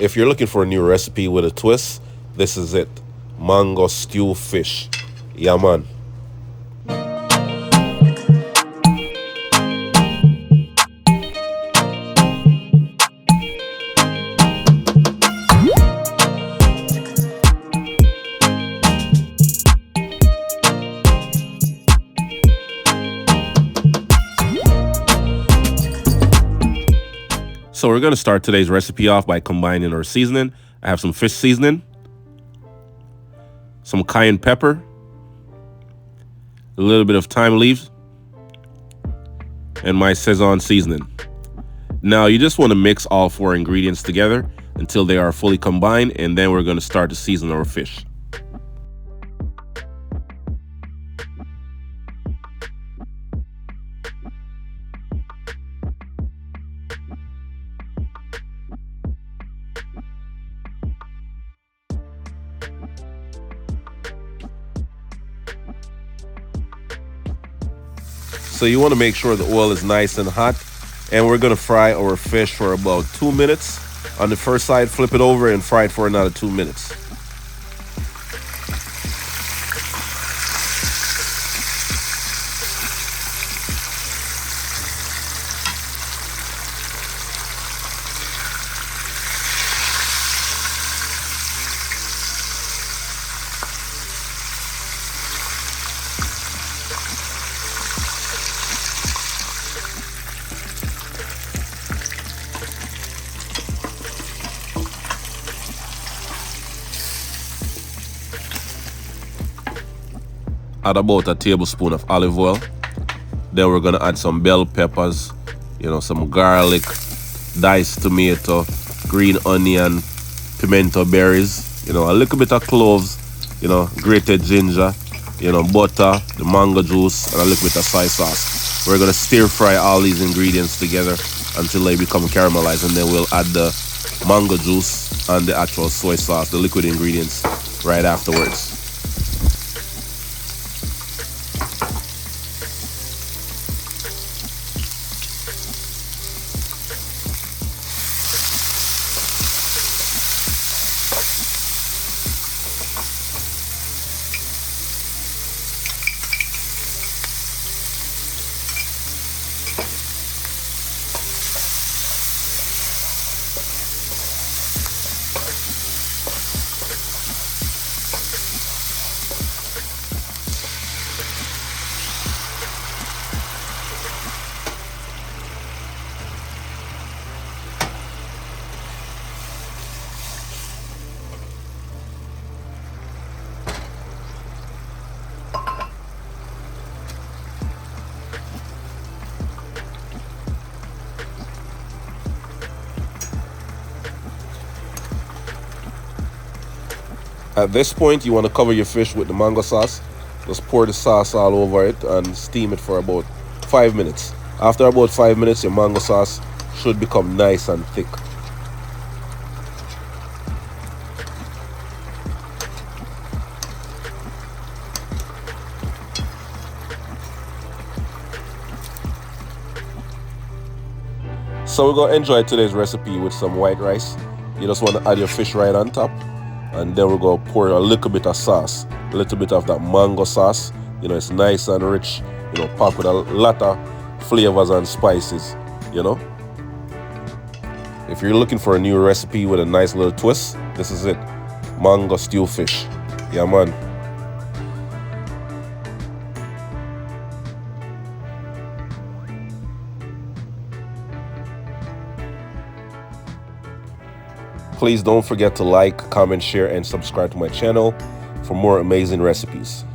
If you're looking for a new recipe with a twist, this is it. Mango stew fish. Yeah, man. So we're going to start today's recipe off by combining our seasoning. I have some fish seasoning, some cayenne pepper, a little bit of thyme leaves, and my Szechuan seasoning. Now you just want to mix all 4 ingredients together until they are fully combined, and then we're going to start to season our fish. So you want to make sure the oil is nice and hot, and we're going to fry our fish for about 2 minutes. On the first side, flip it over and fry it for another 2 minutes. Add about a tablespoon of olive oil. Then we're gonna add some bell peppers, some garlic, diced tomato, green onion, pimento berries, a little bit of cloves, grated ginger, butter, the mango juice, and a little bit of soy sauce. We're gonna stir fry all these ingredients together until they become caramelized, and then we'll add the mango juice and the actual soy sauce, the liquid ingredients, right afterwards. At this point, you want to cover your fish with the mango sauce. Just pour the sauce all over it and steam it for about 5 minutes. After about 5 minutes, your mango sauce should become nice and thick. So we're going to enjoy today's recipe with some white rice. You just want to add your fish right on top. And then we're going to pour a little bit of sauce, a little bit of that mango sauce. It's nice and rich, packed with a lot of flavors and spices, If you're looking for a new recipe with a nice little twist, this is it. Mango stew fish. Yeah, man. Please don't forget to like, comment, share, and subscribe to my channel for more amazing recipes.